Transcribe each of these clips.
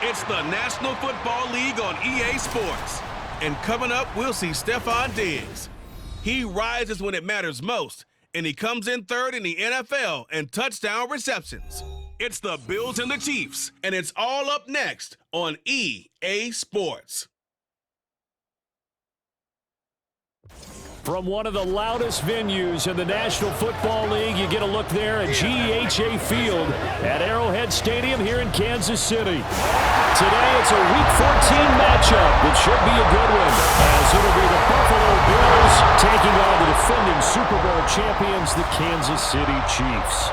It's the National Football League on EA Sports. And coming up, we'll see Stephon Diggs. He rises when it matters most, and he comes in third in the NFL in touchdown receptions. It's the Bills and the Chiefs, and it's all up next on EA Sports. From one of the loudest venues in the National Football League, you get a look there at GEHA Field at Arrowhead Stadium here in Kansas City. Today, it's a Week 14 matchup that should be a good one, as it'll be the Buffalo Bills taking on the defending Super Bowl champions, the Kansas City Chiefs.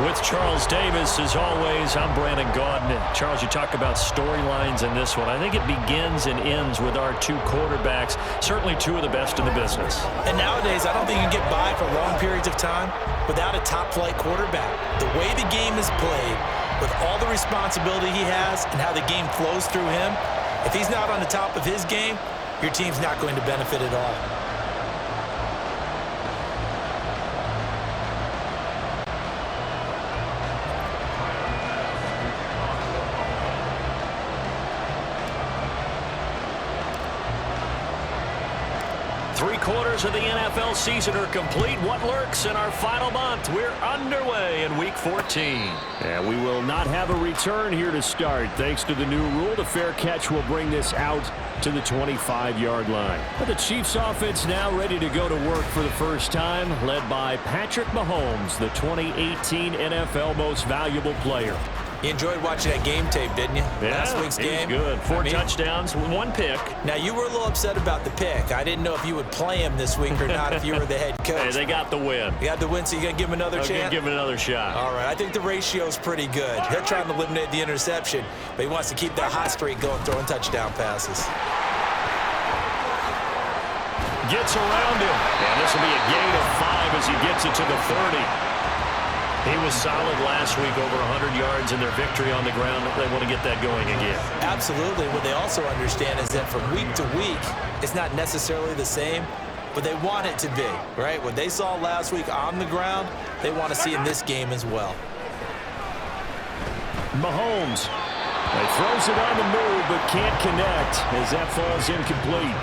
With Charles Davis, as always, I'm Brandon Gaudin. Charles, you talk about storylines in this one. I think it begins and ends with our two quarterbacks, certainly two of the best in the business. And nowadays, I don't think you can get by for long periods of time without a top-flight quarterback. The way the game is played, with all the responsibility he has and how the game flows through him, if he's not on the top of his game, your team's not going to benefit at all. 3/4 of the NFL season are complete. What lurks in our final month? We're underway in Week 14. And we will not have a return here to start. Thanks to the new rule, the fair catch will bring this out to the 25-yard line. But the Chiefs offense now ready to go to work for the first time, led by Patrick Mahomes, the 2018 NFL Most Valuable Player. You enjoyed watching that game tape, didn't you? Yeah, Last week's game. Good. Four touchdowns, one pick. Now, you were a little upset about the pick. I didn't know if you would play him this week or not if you were the head coach. Hey, they got the win. You got the win, so you're going to give him another chance? I'm going to give him another shot. All right. I think the ratio's pretty good. They're trying to eliminate the interception, but he wants to keep that hot streak going, throwing touchdown passes. Gets around him. And this will be a gain of 5 as he gets it to the 30. He was solid last week, over 100 yards in their victory on the ground. They want to get that going again. Absolutely. What they also understand is that from week to week, it's not necessarily the same, but they want it to be, right? What they saw last week on the ground, they want to see in this game as well. Mahomes. He throws it on the move, but can't connect as that falls incomplete.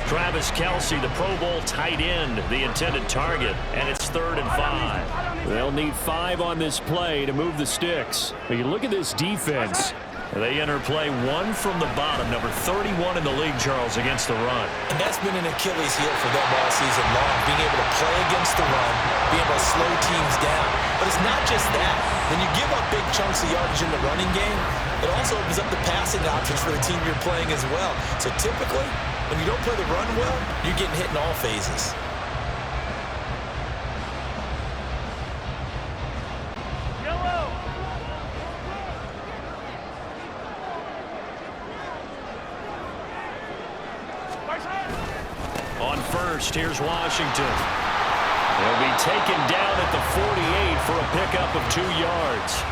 Travis Kelce, the Pro Bowl tight end, the intended target, and it's 3rd and 5. They'll need 5 on this play to move the sticks. But you look at this defense. They enter play 1 from the bottom, number 31 in the league, Charles, against the run. And that's been an Achilles heel for them all season long, being able to play against the run, being able to slow teams down. But it's not just that. When you give up big chunks of yardage in the running game, it also opens up the passing options for the team you're playing as well. So typically, when you don't play the run well, you're getting hit in all phases. On first, here's Washington. They'll be taken down at the 48 for a pickup of 2 yards.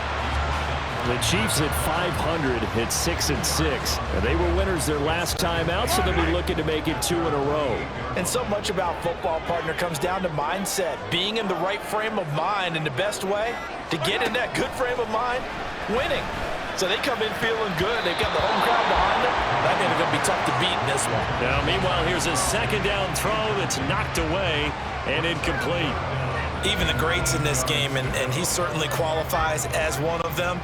The Chiefs at 500 hit 6-6. And they were winners their last time out, so they'll be looking to make it 2 in a row. And so much about football, partner, comes down to mindset. Being in the right frame of mind, and the best way to get in that good frame of mind, winning. So they come in feeling good. They've got the home crowd behind them. I think they're going to be tough to beat in this one. Now, meanwhile, here's a second down throw that's knocked away and incomplete. Even the greats in this game, and he certainly qualifies as one of them,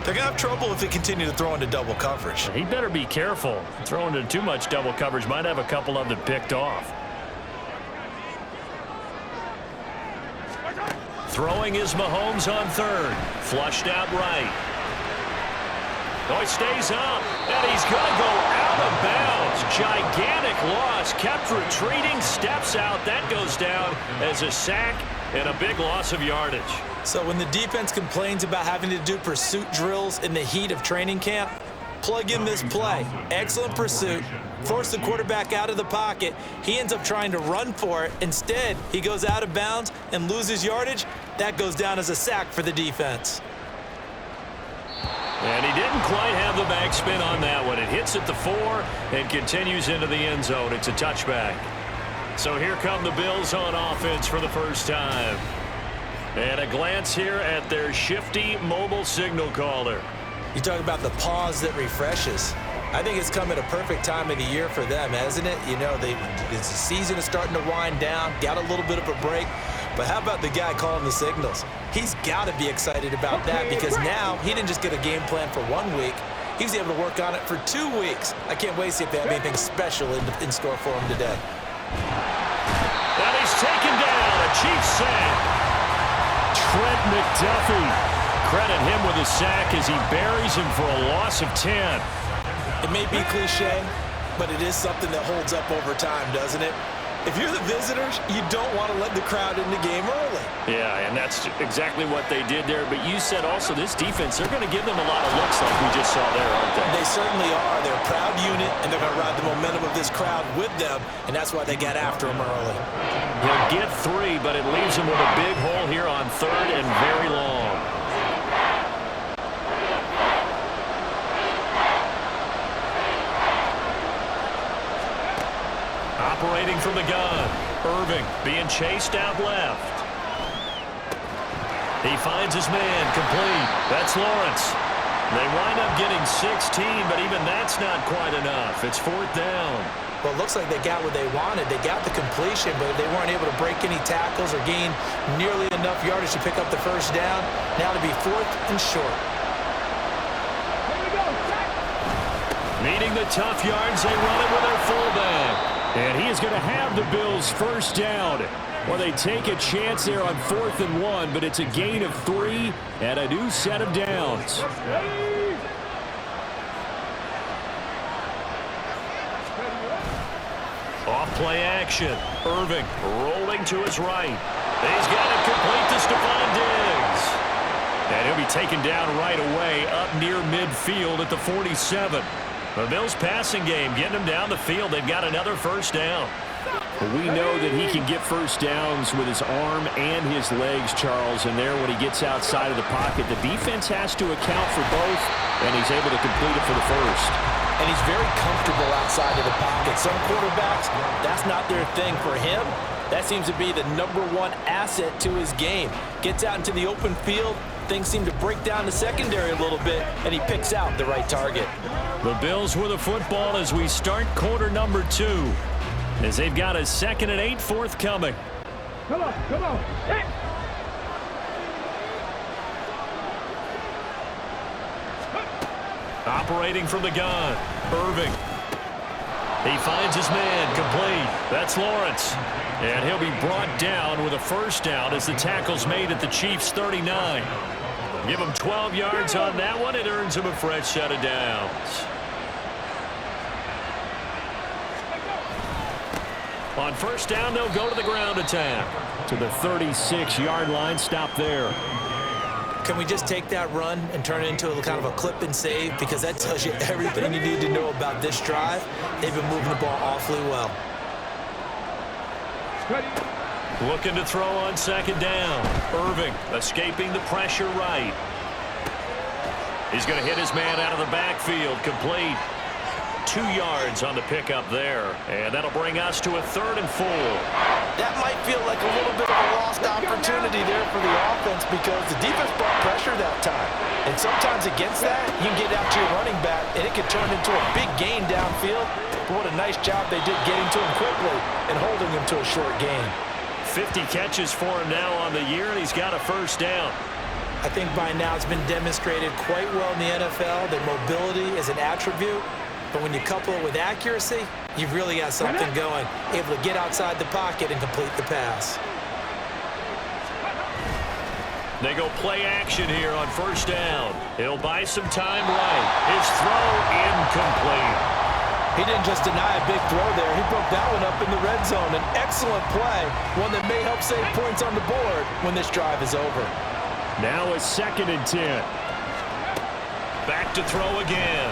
they're going to have trouble if they continue to throw into double coverage. He better be careful. Throwing into too much double coverage might have a couple of them picked off. Throwing is Mahomes on 3rd. Flushed out right. Oh, he stays up, and he's going to go out of bounds. Gigantic loss. Kept retreating, steps out. That goes down as a sack and a big loss of yardage. So when the defense complains about having to do pursuit drills in the heat of training camp, plug in this play. Excellent pursuit. Force the quarterback out of the pocket. He ends up trying to run for it. Instead, he goes out of bounds and loses yardage. That goes down as a sack for the defense. And he didn't quite have the backspin on that one. It hits at the 4 and continues into the end zone. It's a touchback. So here come the Bills on offense for the first time. And a glance here at their shifty mobile signal caller. You talk about the pause that refreshes. I think it's come at a perfect time of the year for them, hasn't it? You know, the season is starting to wind down, got a little bit of a break. But how about the guy calling the signals? He's got to be excited about that because now he didn't just get a game plan for 1 week. He was able to work on it for 2 weeks. I can't wait to see if they have anything special in store for him today. And he's taken down, a Chiefs sack. Trent McDuffie. Credit him with a sack as he buries him for a loss of 10. It may be cliche, but it is something that holds up over time, doesn't it? If you're the visitors, you don't want to let the crowd in the game early. Yeah, and that's exactly what they did there. But you said also this defense, they're going to give them a lot of looks like we just saw there, aren't they? They certainly are. They're a proud unit, and they're going to ride the momentum of this crowd with them, and that's why they got after him early. He'll get 3, but it leaves him with a big hole here on 3rd and very long. Operating from the gun. Irving being chased out left. He finds his man complete. That's Lawrence. They wind up getting 16, but even that's not quite enough. It's 4th down. Well, it looks like they got what they wanted. They got the completion, but they weren't able to break any tackles or gain nearly enough yardage to pick up the first down. Now to be 4th and short. Needing the tough yards, they run it with their fullback. And he is going to have the Bills' first down. Well, they take a chance there on 4th and 1, but it's a gain of 3 and a new set of downs. Off play action. Irving rolling to his right. He's got it complete to Stephon Diggs. And he'll be taken down right away up near midfield at the 47. The Bills passing game getting them down the field. They've got another first down. We know that he can get first downs with his arm and his legs, Charles. And there when he gets outside of the pocket, the defense has to account for both, and he's able to complete it for the first. And he's very comfortable outside of the pocket. Some quarterbacks, that's not their thing. For him, that seems to be the #1 asset to his game. Gets out into the open field. Things seem to break down the secondary a little bit, and he picks out the right target. The Bills with the football as we start quarter number 2, as they've got a 2nd and 8 forthcoming. Come on, come on. Hey. Operating from the gun, Irving. He finds his man complete. That's Lawrence. And he'll be brought down with a first down as the tackle's made at the Chiefs' 39. Give him 12 yards on that one. It earns him a fresh set of downs. On first down, they'll go to the ground attack. To the 36-yard line, stop there. Can we just take that run and turn it into a kind of a clip and save? Because that tells you everything you need to know about this drive. They've been moving the ball awfully well. Looking to throw on 2nd down. Irving escaping the pressure right. He's going to hit his man out of the backfield. Complete. 2 yards on the pickup there. And that'll bring us to a 3rd and 4. That might feel like a little bit of a lost opportunity there for the offense because the defense brought pressure that time. And sometimes against that, you can get out to your running back, and it can turn into a big gain downfield. But what a nice job they did getting to him quickly and holding him to a short gain. 50 catches for him now on the year, and he's got a first down. I think by now it's been demonstrated quite well in the NFL that mobility is an attribute. But when you couple it with accuracy, you've really got something going. Able to get outside the pocket and complete the pass. They go play action here on first down. He'll buy some time right. His throw incomplete. He didn't just deny a big throw there. He broke that one up in the red zone. An excellent play, one that may help save points on the board when this drive is over. Now a 2nd and 10. Back to throw again.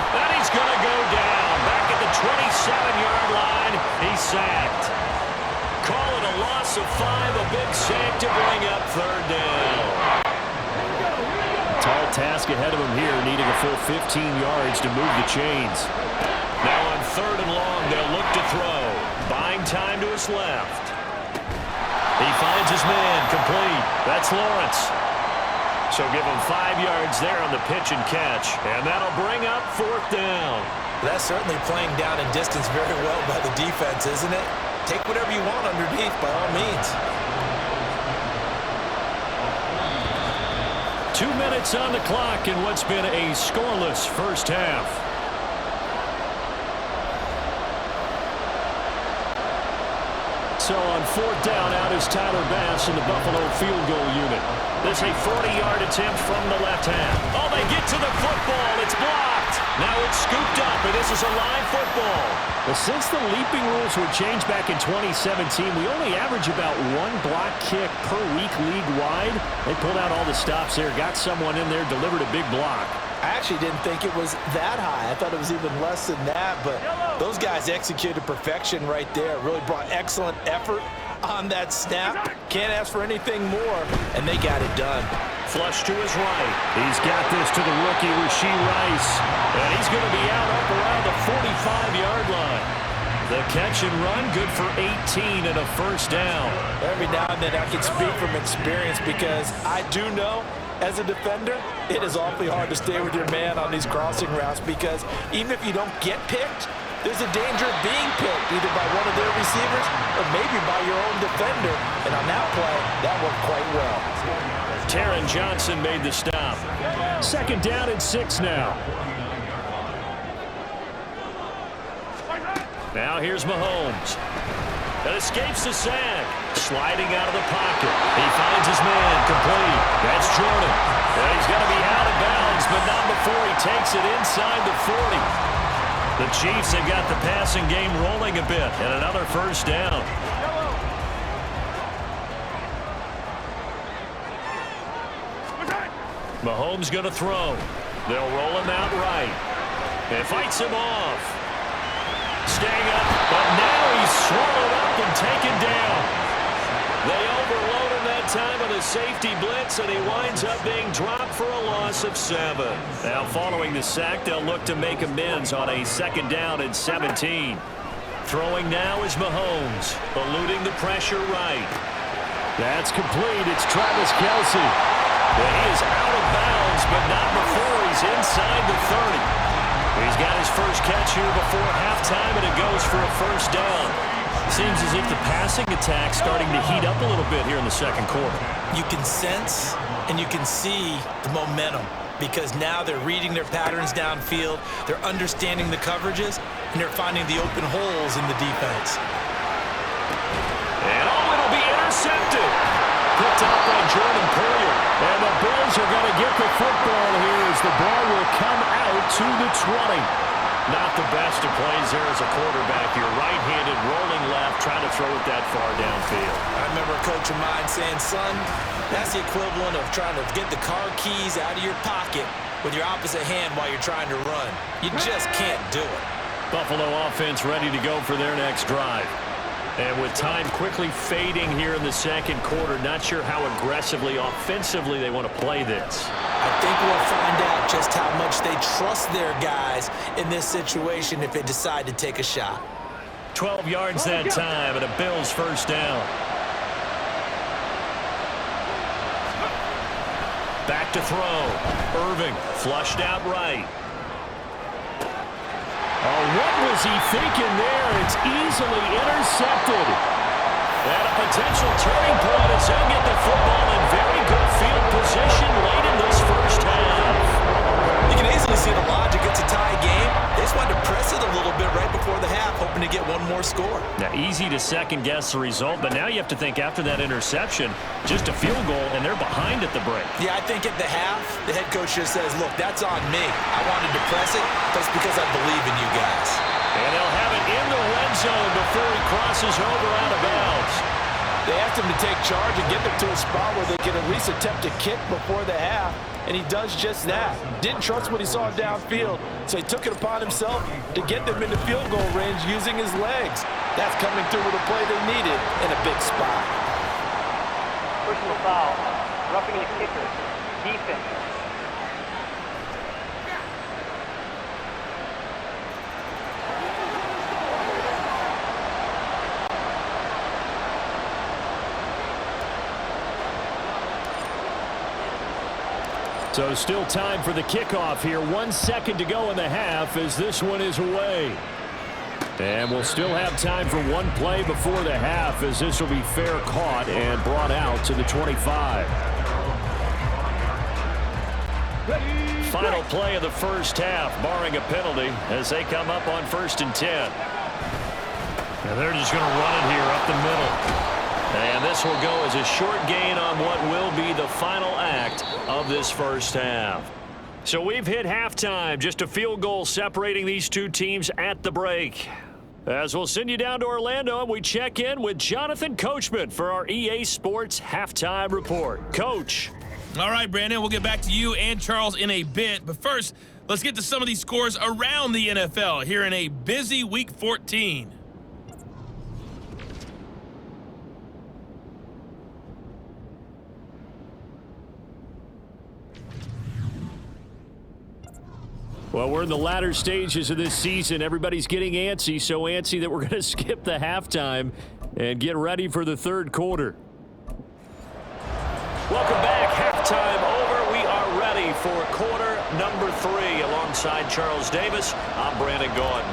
And he's going to go down. Back at the 27-yard line. He's sacked. Call it a loss of 5. A big sack to bring up 3rd down. Tall task ahead of him here, needing a full 15 yards to move the chains. Now on 3rd and long, they'll look to throw. Buying time to his left. He finds his man complete. That's Lawrence. So give him 5 yards there on the pitch and catch. And that'll bring up 4th down. That's certainly playing down and distance very well by the defense, isn't it? Take whatever you want underneath by all means. 2 minutes on the clock in what's been a scoreless first half. So on 4th down, out is Tyler Bass in the Buffalo field goal unit. This is a 40-yard attempt from the left half. Oh, they get to the football. It's blocked. Now it's scooped up, and this is a live football. Well, since the leaping rules were changed back in 2017, we only average about 1 block kick per week league-wide. They pulled out all the stops there, got someone in there, delivered a big block. I actually didn't think it was that high. I thought it was even less than that, but those guys executed perfection right there. Really brought excellent effort on that snap. Can't ask for anything more, and they got it done. Flush to his right. He's got this to the rookie, Rashee Rice, and he's going to be out up around the 45-yard line. The catch and run, good for 18 and a first down. Every now and then I can speak from experience because I do know as a defender, it is awfully hard to stay with your man on these crossing routes because even if you don't get picked, there's a danger of being picked either by one of their receivers or maybe by your own defender. And on that play, that worked quite well. Taron Johnson made the stop. 2nd down and 6 now. Now here's Mahomes. That escapes the sack. Sliding out of the pocket. He finds his man complete. That's Jordan. And he's going to be out of bounds, but not before he takes it inside the 40. The Chiefs have got the passing game rolling a bit, and another first down. Mahomes going to throw. They'll roll him out right. And fights him off. Staying up, but now he's swallowed up and taken down. They overload him that time with a safety blitz, and he winds up being dropped for a loss of 7. Now, following the sack, they'll look to make amends on a 2nd down and 17. Throwing now is Mahomes, eluding the pressure right. That's complete. It's Travis Kelce. And he is out of bounds, but not before he's inside the 30. He's got his first catch here before halftime, and it goes for a first down. Seems as if the passing attack's starting to heat up a little bit here in the 2nd quarter. You can sense and you can see the momentum because now they're reading their patterns downfield, they're understanding the coverages, and they're finding the open holes in the defense. And it'll be intercepted. Picked up by Jordan Poyer. And the Bills are going to get the football here as the ball will come out to the 20. Not the best of plays there as a quarterback. You're right-handed, rolling left, trying to throw it that far downfield. I remember a coach of mine saying, son, that's the equivalent of trying to get the car keys out of your pocket with your opposite hand while you're trying to run. You just can't do it. Buffalo offense ready to go for their next drive. And with time quickly fading here in the 2nd quarter, not sure how aggressively, offensively they want to play this. I think we'll find out just how much they trust their guys in this situation if they decide to take a shot. 12 yards that time and a Bills first down. Back to throw. Irving flushed out right. Oh, what was he thinking there? It's easily intercepted. And a potential turning point as they'll get the football in very good field position late in this first half. You can easily see the logic. It's a tie game. They just wanted to press it a little bit right before the half, hoping to get one more score. Now, easy to second-guess the result, but now you have to think after that interception, just a field goal, and they're behind at the break. Yeah, I think at the half, the head coach just says, look, that's on me. I wanted to press it. That's because I believe in you guys. And they'll have it in the red zone before he crosses over out of bounds. They asked him to take charge and get them to a spot where they can at least attempt a kick before the half, and he does just that. Didn't trust what he saw downfield, so he took it upon himself to get them into field goal range using his legs. That's coming through with a play they needed in a big spot. Personal foul, roughing the kicker, defense. So still time for the kickoff here. 1 second to go in the half as this one is away. And we'll still have time for one play before the half as this will be fair caught and brought out to the 25. Final play of the first half, barring a penalty, as they come up on 1st and 10. And they're just going to run it here up the middle. And this will go as a short gain on what will be the final act of this first half. So we've hit halftime, just a field goal separating these two teams at the break. As we'll send you down to Orlando, and we check in with Jonathan Coachman for our EA Sports Halftime Report. Coach. All right, Brandon, we'll get back to you and Charles in a bit. But first, let's get to some of these scores around the NFL here in a busy Week 14. Well, we're in the latter stages of this season. Everybody's getting antsy, so antsy that we're going to skip the halftime and get ready for the third quarter. Welcome back. Halftime over. We are ready for quarter number 3. Alongside Charles Davis, I'm Brandon Gordon.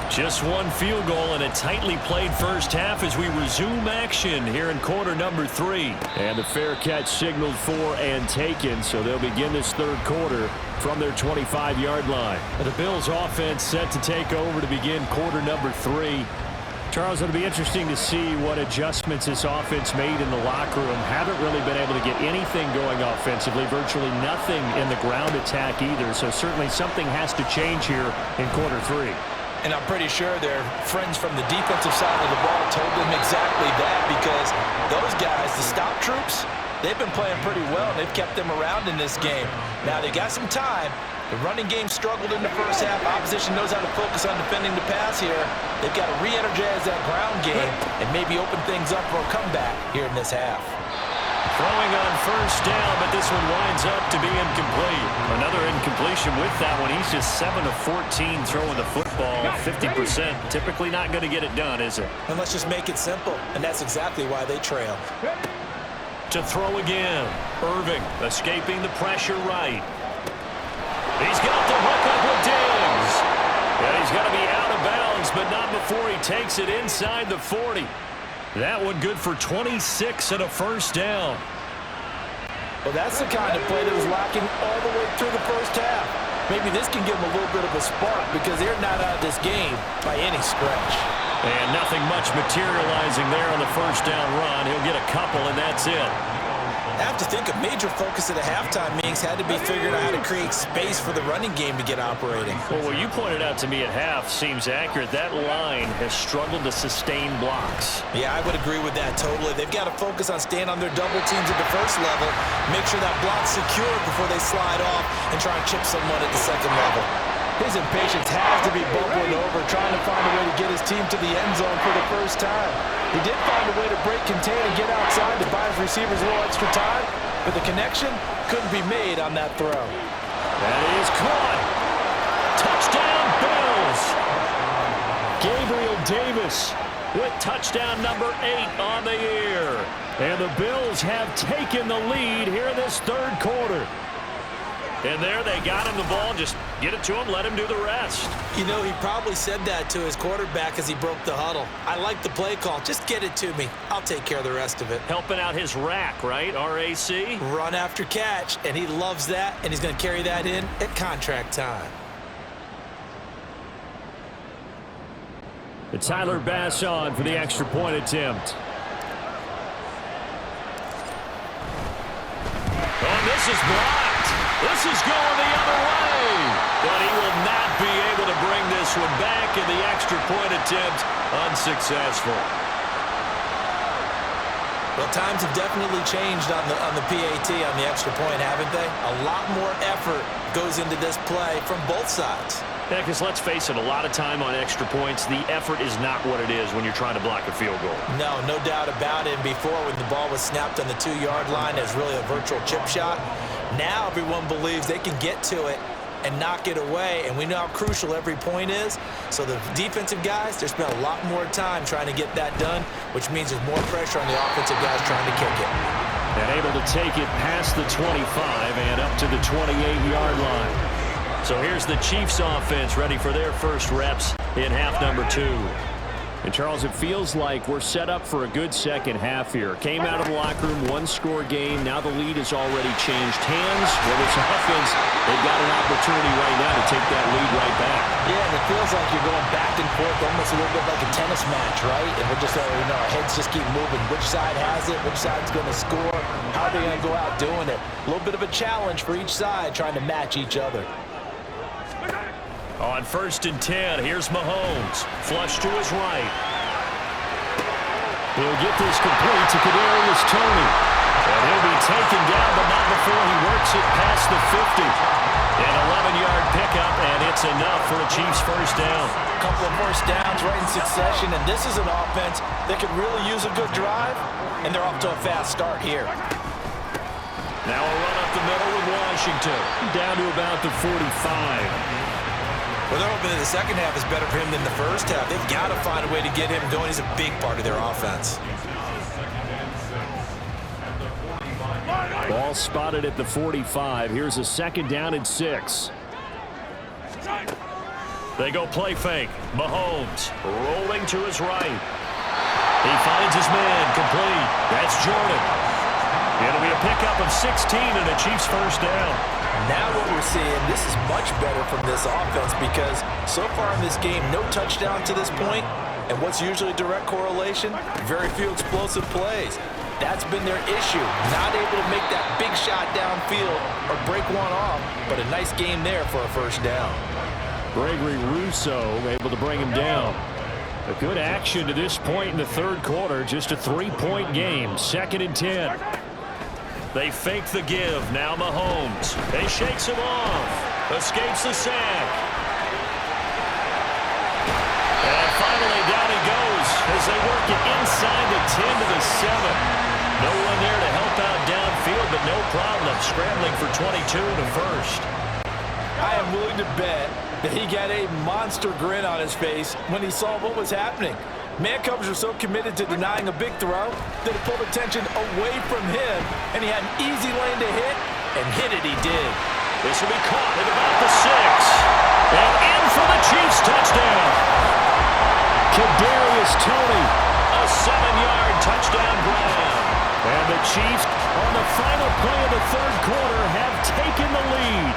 Just one field goal in a tightly played first half as we resume action here in quarter number 3. And the fair catch signaled for and taken, so they'll begin this third quarter from their 25-yard line. The Bills offense set to take over to begin quarter number 3. Charles, it'll be interesting to see what adjustments this offense made in the locker room. Haven't really been able to get anything going offensively, virtually nothing in the ground attack either, so certainly something has to change here in quarter 3. And I'm pretty sure their friends from the defensive side of the ball told them exactly that, because those guys, the stop troops, they've been playing pretty well, and they've kept them around in this game. Now, they got some time. The running game struggled in the first half. Opposition knows how to focus on defending the pass here. They've got to re-energize that ground game and maybe open things up for a comeback here in this half. Throwing on first down, but this one winds up to be incomplete. Another incompletion with that one. He's just 7 of 14 throwing the football. 50%. Typically not going to get it done, is it? And let's just make it simple. And that's exactly why they trail. To throw again. Irving escaping the pressure right. He's got the hook up with Diggs. Yeah, he's got to be out of bounds, but not before he takes it inside the 40. That one good for 26 and a first down. Well, that's the kind of play that was lacking all the way through the first half. Maybe this can give them a little bit of a spark because they're not out of this game by any stretch. And nothing much materializing there on the first down run. He'll get a couple, and that's it. I have to think a major focus of the halftime meetings had to be figuring out how to create space for the running game to get operating. Well, what you pointed out to me at half seems accurate. That line has struggled to sustain blocks. Yeah, I would agree with that totally. They've got to focus on staying on their double teams at the first level, make sure that block's secure before they slide off and try and chip someone at the second level. His impatience has to be bubbling over, trying to find a way to get his team to the end zone for the first time. He did find a way to break contain and get outside to buy his receivers a little extra time, but the connection couldn't be made on that throw. That is caught. Touchdown, Bills. Gabriel Davis with touchdown number 8 on the year. And the Bills have taken the lead here in this third quarter. And there they got him the ball. Just get it to him, let him do the rest. You know, he probably said that to his quarterback as he broke the huddle. I like the play call. Just get it to me. I'll take care of the rest of it. Helping out his rack, right? RAC? Run after catch, and he loves that, and he's going to carry that in at contract time. The Tyler Bass on for the extra point attempt. Oh, this is blocked. This is going the other way. But he will not be able to bring this one back, and the extra point attempt unsuccessful. Well, times have definitely changed on the PAT, on the extra point, haven't they? A lot more effort goes into this play from both sides. Yeah, because let's face it, a lot of time on extra points, the effort is not what it is when you're trying to block a field goal. No doubt about it. And before, when the ball was snapped on the 2-yard line, it was really a virtual chip shot. Now everyone believes they can get to it and knock it away, and we know how crucial every point is. So the defensive guys, they spent a lot more time trying to get that done, which means there's more pressure on the offensive guys trying to kick it. And able to take it past the 25 and up to the 28-yard line. So here's the Chiefs offense ready for their first reps in half number 2. And, Charles, it feels like we're set up for a good second half here. Came out of the locker room, one-score game. Now the lead has already changed hands. Well, this offense, they've got an opportunity right now to take that lead right back. Yeah, and it feels like you're going back and forth almost a little bit like a tennis match, right? And we're just, our heads just keep moving. Which side has it? Which side's going to score? How are they going to go out doing it? A little bit of a challenge for each side trying to match each other. On 1st and 10, here's Mahomes. Flush to his right. He'll get this complete to Kadarius Toney. And he'll be taken down, but not before he works it past the 50. An 11-yard pickup, and it's enough for a Chiefs first down. A couple of first downs right in succession, and this is an offense that could really use a good drive, and they're off to a fast start here. Now a run up the middle with Washington. Down to about the 45. Well, they're hoping that the second half is better for him than the first half. They've got to find a way to get him going. He's a big part of their offense. Ball spotted at the 45. Here's a 2nd down and 6. They go play fake. Mahomes rolling to his right. He finds his man complete. That's Jordan. It'll be a pickup of 16 and a Chiefs first down. Now what we're seeing, this is much better from this offense because so far in this game, no touchdown to this point, and what's usually direct correlation? Very few explosive plays. That's been their issue. Not able to make that big shot downfield or break one off, but a nice game there for a first down. Gregory Rousseau able to bring him down. A good action to this point in the 3rd quarter. Just a 3-point game. 2nd and 10. They fake the give. Now Mahomes. They shakes him off. Escapes the sack. And finally down he goes as they work it inside the 10 to the 7. No one there to help out downfield, but no problem. Scrambling for 22 to first. I am willing to bet that he got a monster grin on his face when he saw what was happening. Man coverage was so committed to denying a big throw that it pulled attention away from him, and he had an easy lane to hit, and hit it he did. This will be caught at about the 6. And in for the Chiefs touchdown. Kadarius Toney, a 7-yard touchdown grab. And the Chiefs, on the final play of the 3rd quarter, have taken the lead.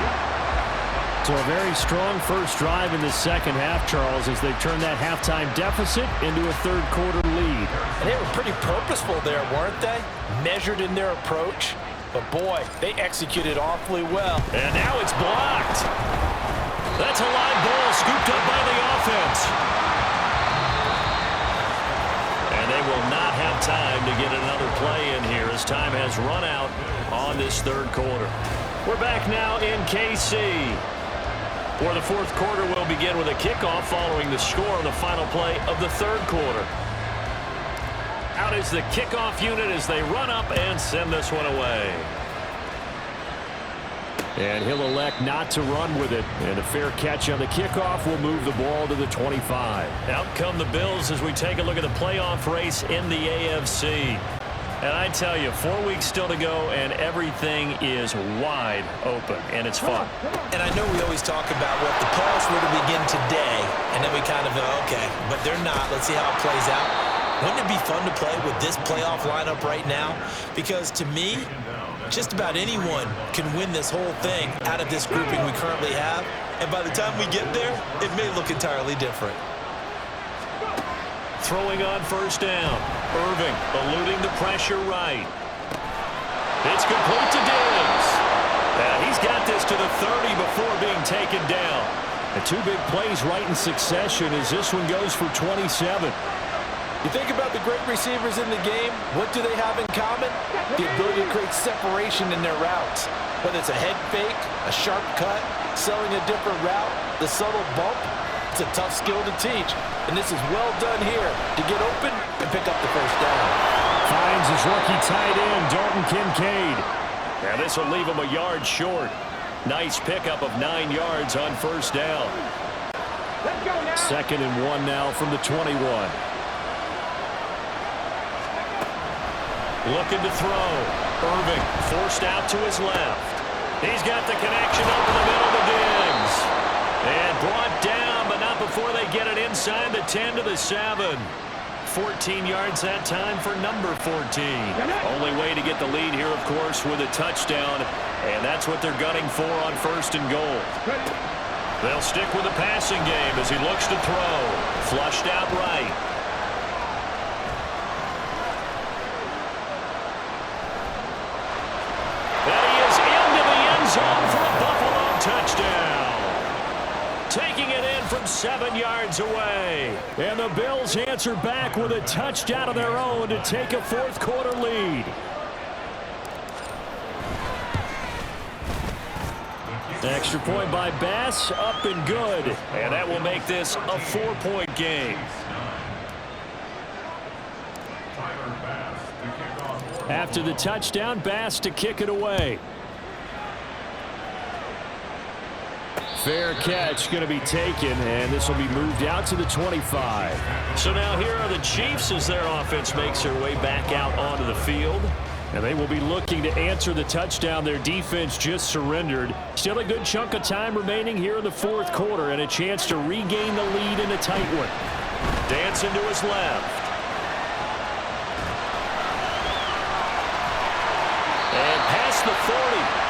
So a very strong first drive in the second half, Charles, as they've turned that halftime deficit into a 3rd quarter lead. And they were pretty purposeful there, weren't they? Measured in their approach. But boy, they executed awfully well. And now it's blocked. That's a live ball scooped up by the offense. And they will not have time to get another play in here as time has run out on this 3rd quarter. We're back now in KC. For the 4th quarter, we'll begin with a kickoff following the score on the final play of the 3rd quarter. Out is the kickoff unit as they run up and send this one away. And he'll elect not to run with it. And a fair catch on the kickoff will move the ball to the 25. Out come the Bills as we take a look at the playoff race in the AFC. And I tell you, 4 weeks still to go, and everything is wide open, and it's fun. And I know we always talk about what the playoffs were to begin today, and then we kind of go, okay, but they're not. Let's see how it plays out. Wouldn't it be fun to play with this playoff lineup right now? Because to me, just about anyone can win this whole thing out of this grouping we currently have. And by the time we get there, it may look entirely different. Throwing on first down. Irving eluding the pressure right. It's complete to Diggs. He's got this to the 30 before being taken down. And 2 big plays right in succession as this one goes for 27. You think about the great receivers in the game, what do they have in common? The ability to create separation in their routes. Whether it's a head fake, a sharp cut, selling a different route, the subtle bump, it's a tough skill to teach. And this is well done here to get open and pick up the first down. Finds his rookie tight end, Dalton Kincaid. Now this will leave him a yard short. Nice pickup of 9 yards on first down. 2nd and 1 now from the 21. Looking to throw. Irving forced out to his left. He's got the connection over the middle to Diggs. And brought down, but not before they get it inside the 10 to the 7. 14 yards that time for number 14. Only way to get the lead here, of course, with a touchdown. And that's what they're gunning for on 1st and goal. They'll stick with the passing game as he looks to throw. Flushed out right. And he is into the end zone for a Buffalo touchdown. Taking it in from 7 yards away. And the Bills answer back with a touchdown of their own to take a 4th quarter lead. Extra point by Bass, up and good. And that will make this a 4-point game. After the touchdown, Bass to kick it away. Fair catch going to be taken, and this will be moved out to the 25. So now here are the Chiefs as their offense makes their way back out onto the field. And they will be looking to answer the touchdown their defense just surrendered. Still a good chunk of time remaining here in the 4th quarter and a chance to regain the lead in a tight one. Dancing to his left. And past the 40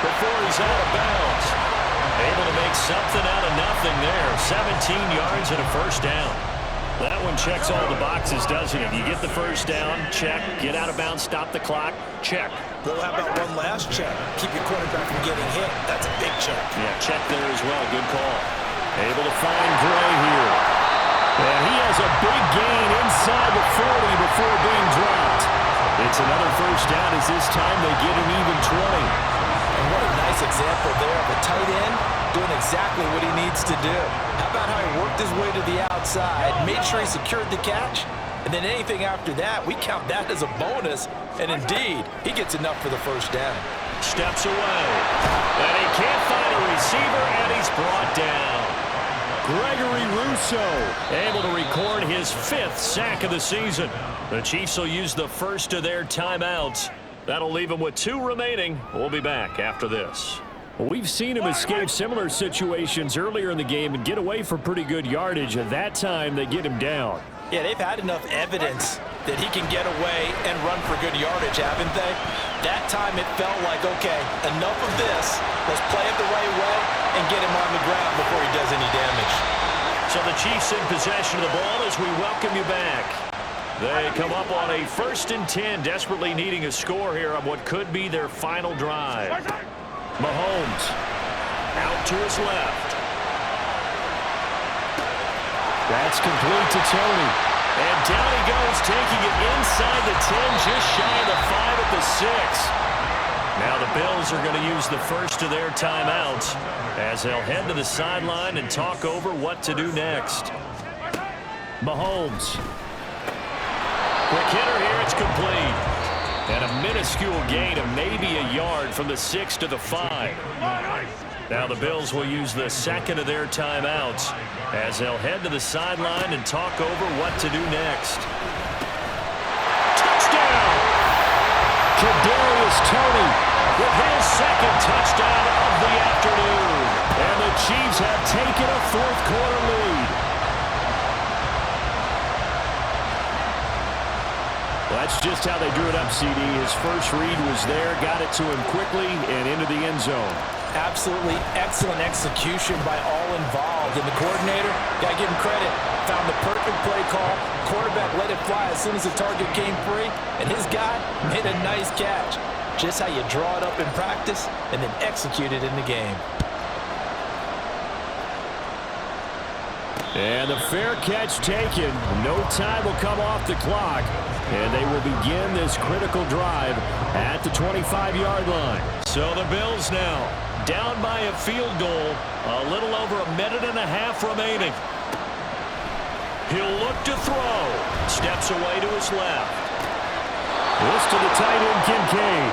before he's out of bounds. Able to make something out of nothing there. 17 yards and a 1st down. That one checks all the boxes, doesn't it? You get the 1st down, check. Get out of bounds, stop the clock, check. Well, how about one last check? Keep your quarterback from getting hit. That's a big check. Yeah, check there as well. Good call. Able to find Gray here. And he has a big gain inside the 40 before being dropped. It's another 1st down as this time they get an even 20. And what a nice example there of a tight end doing exactly what he needs to do. How about how he worked his way to the outside, made sure he secured the catch, and then anything after that, we count that as a bonus. And indeed, he gets enough for the 1st down. Steps away. And he can't find a receiver, and he's brought down. Gregory Rousseau able to record his 5th sack of the season. The Chiefs will use the first of their timeouts. That'll leave him with 2 remaining. We'll be back after this. We've seen him escape similar situations earlier in the game and get away for pretty good yardage. At that time, they get him down. Yeah, they've had enough evidence that he can get away and run for good yardage, haven't they? That time it felt like, okay, enough of this. Let's play it the right way and get him on the ground before he does any damage. So the Chiefs in possession of the ball as we welcome you back. They come up on a 1st and 10, desperately needing a score here on what could be their final drive. Mahomes out to his left. That's complete to Tony. And down he goes, taking it inside the 10, just shy of the 5 at the 6. Now the Bills are going to use the first of their timeouts as they'll head to the sideline and talk over what to do next. Mahomes. Quick hitter here, it's complete. And a minuscule gain of maybe a yard from the 6 to the 5. Now the Bills will use the second of their timeouts as they'll head to the sideline and talk over what to do next. Touchdown! Kadarius Toney with his 2nd touchdown of the afternoon. And the Chiefs have taken a 4th quarter lead. Well, that's just how they drew it up, CD. His first read was there, got it to him quickly and into the end zone. Absolutely excellent execution by all involved. And the coordinator, got to give him credit, found the perfect play call. Quarterback let it fly as soon as the target came free. And his guy made a nice catch. Just how you draw it up in practice and then execute it in the game. And the fair catch taken. No time will come off the clock. And they will begin this critical drive at the 25-yard line. So the Bills now down by a field goal. A little over a minute and a half remaining. He'll look to throw. Steps away to his left. This to the tight end, Kincaid.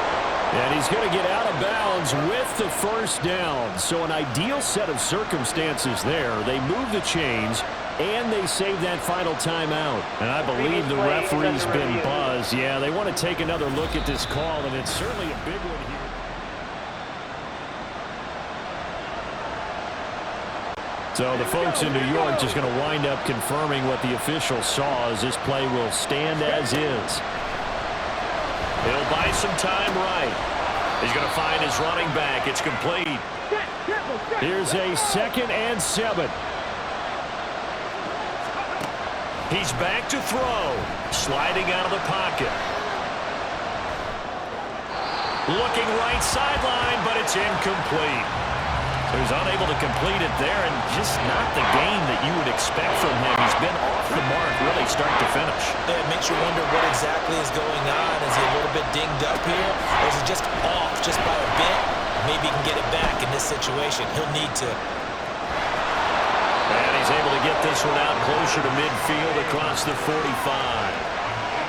And he's going to get out of bounds with the 1st down. So an ideal set of circumstances there. They move the chains. and they save that final timeout. And I believe the referee's been buzzed. Yeah, they want to take another look at this call, and it's certainly a big one here. So the folks in New York just going to wind up confirming what the official saw, as this play will stand as is. He'll buy some time right. He's going to find his running back. It's complete. Here's a 2nd and 7. He's back to throw. Sliding out of the pocket. Looking right sideline, but it's incomplete. So he's unable to complete it there, and just not the game that you would expect from him. He's been off the mark really start to finish. Yeah, it makes you wonder what exactly is going on. Is he a little bit dinged up here, or is he just off just by a bit? Maybe he can get it back in this situation. He'll need to. And he's able to get this one out closer to midfield across the 45.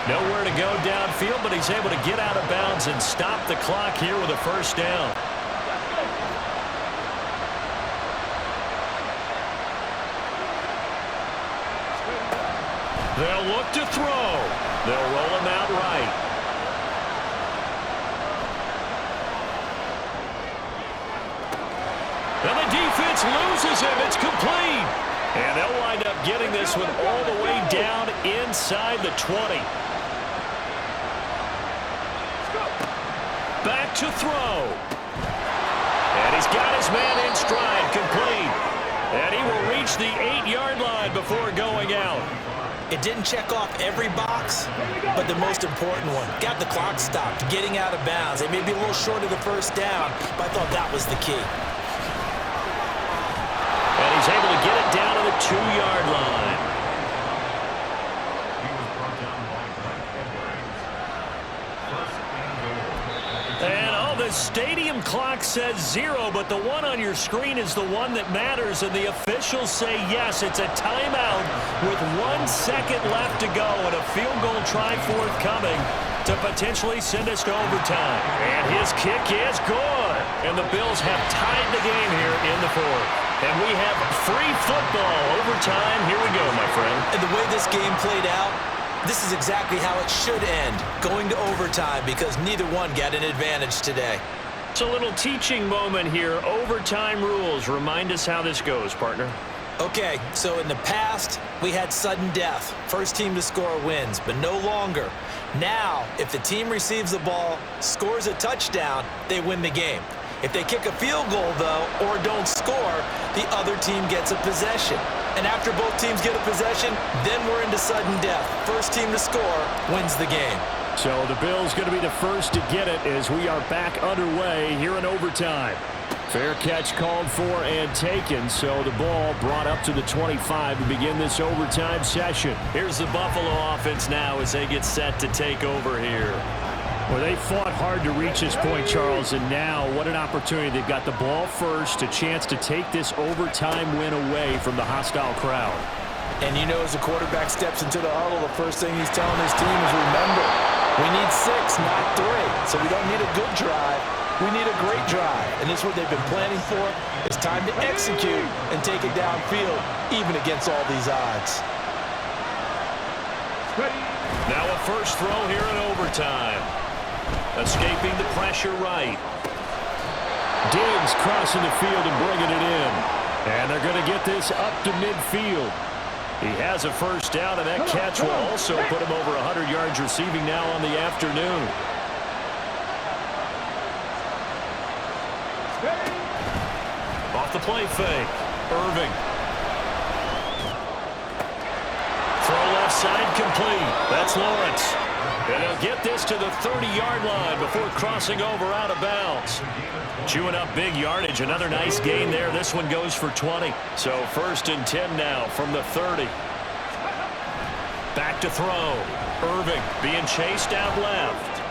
Nowhere to go downfield, but he's able to get out of bounds and stop the clock here with a first down. They'll look to throw. They'll roll him out right. And the defense loses him. It's complete. And they'll wind up getting this one all the way down inside the 20. Back to throw. And he's got his man in stride, complete. And he will reach the 8-yard line before going out. It didn't check off every box, but the most important one. Got the clock stopped, getting out of bounds. They may be a little short of the first down, but I thought that was the key. And he's able to get it down to the 2-yard line. And the stadium clock says 0, but the one on your screen is the one that matters, and the officials say yes, it's a timeout with 1 second left to go and a field goal try forthcoming to potentially send us to overtime. And his kick is good. And the Bills have tied the game here in the 4th. And we have free football overtime. Here we go, my friend. And the way this game played out, this is exactly how it should end, going to overtime, because neither one got an advantage today. It's a little teaching moment here. Overtime rules. Remind us how this goes, partner. Okay, so in the past, we had sudden death. First team to score wins, but no longer. Now, if the team receives the ball, scores a touchdown, they win the game. If they kick a field goal, though, or don't score, the other team gets a possession. And after both teams get a possession, then we're into sudden death. First team to score wins the game. So the Bills going to be the first to get it as we are back underway here in overtime. Fair catch called for and taken, so the ball brought up to the 25 to begin this overtime session. Here's the Buffalo offense now as they get set to take over here. Well, they fought hard to reach this point, Charles, and now what an opportunity. They've got the ball first, a chance to take this overtime win away from the hostile crowd. And you know, as the quarterback steps into the huddle, the first thing he's telling his team is, remember, we need 6, not 3. So we don't need a good drive. We need a great drive. And this is what they've been planning for. It's time to execute and take it downfield, even against all these odds. Now a first throw here in overtime. Escaping the pressure right. Diggs crossing the field and bringing it in. And they're going to get this up to midfield. He has a first down, and that catch will also put him over 100 yards receiving now on the afternoon. Off the play fake. Irving. Throw left side complete. That's Lawrence. And he'll get this to the 30-yard line before crossing over out of bounds. Chewing up big yardage. Another nice gain there. This one goes for 20. So 1st and 10 now from the 30. Back to throw. Irving being chased out left.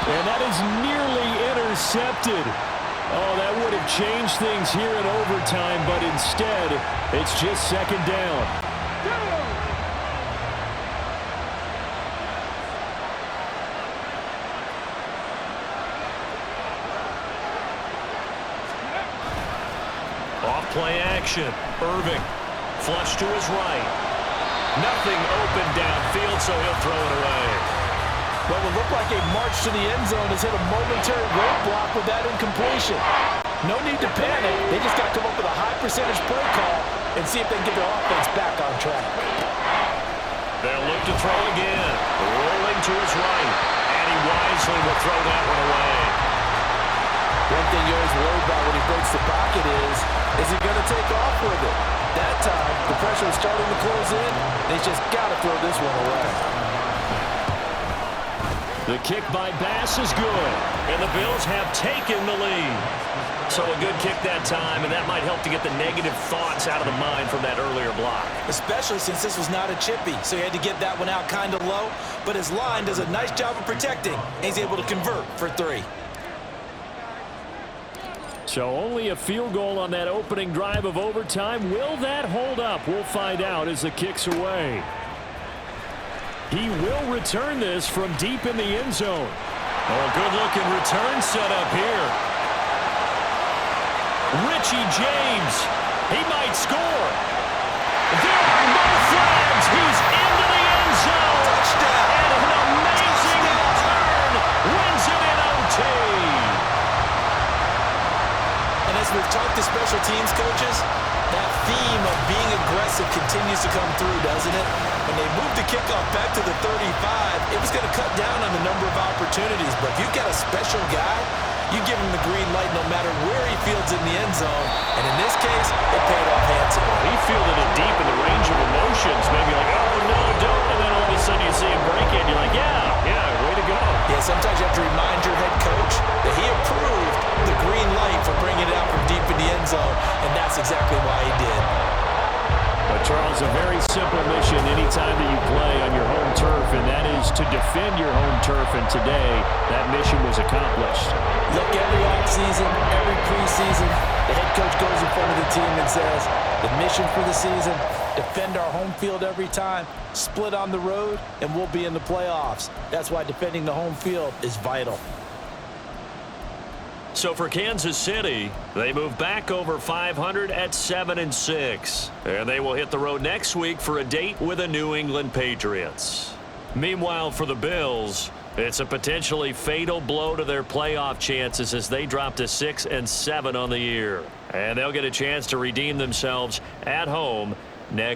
And that is nearly intercepted. Oh, that would have changed things here in overtime, but instead, it's just 2nd down. Off play action. Irving Flush to his right. Nothing open downfield, so he'll throw it away. What would look like a march to the end zone has hit a momentary roadblock with that incompletion. No need to panic. They just got to come up with a high percentage play call and see if they can get their offense back on track. They'll look to throw again. Rolling to his right. And he wisely will throw that one away. One thing you always worry about when he breaks the pocket is he going to take off with it? That time, the pressure is starting to close in. They just got to throw this one away. The kick by Bass is good. And the Bills have taken the lead. So a good kick that time, and that might help to get the negative thoughts out of the mind from that earlier block. Especially since this was not a chippy, so he had to get that one out kind of low. But his line does a nice job of protecting, and he's able to convert for 3. So only a field goal on that opening drive of overtime. Will that hold up? We'll find out as the kick's away. He will return this from deep in the end zone. Oh, good-looking return set up here. Richie James, he might score. There are no flags. He's into the end zone. Touchdown. And an amazing return wins it in OT. And as we've talked to special teams coaches, that theme of being aggressive continues to come through, doesn't it? When they moved the kickoff back to the 35, it was going to cut down on the number of opportunities. But if you've got a special guy, you give him the green light no matter where he fields in the end zone. And in this case, it paid off handsomely. He fielded it deep in the range of emotions. Maybe like, oh, no, don't. And then all of a sudden you see him break it, and you're like, yeah, way to go. Yeah, sometimes you have to remind your head coach that he approved the green light for bringing it out from deep in the end zone, and that's exactly why he did. But, Charles, a very simple mission anytime that you play on your home turf, and that is to defend your home turf, and today that mission was accomplished. Look, every offseason, every preseason, the head coach goes in front of the team and says, the mission for the season, defend our home field every time, split on the road, and we'll be in the playoffs. That's why defending the home field is vital. So for Kansas City, they move back over 500 at 7-6. And they will hit the road next week for a date with the New England Patriots. Meanwhile, for the Bills, it's a potentially fatal blow to their playoff chances as they drop to 6-7 on the year. And they'll get a chance to redeem themselves at home next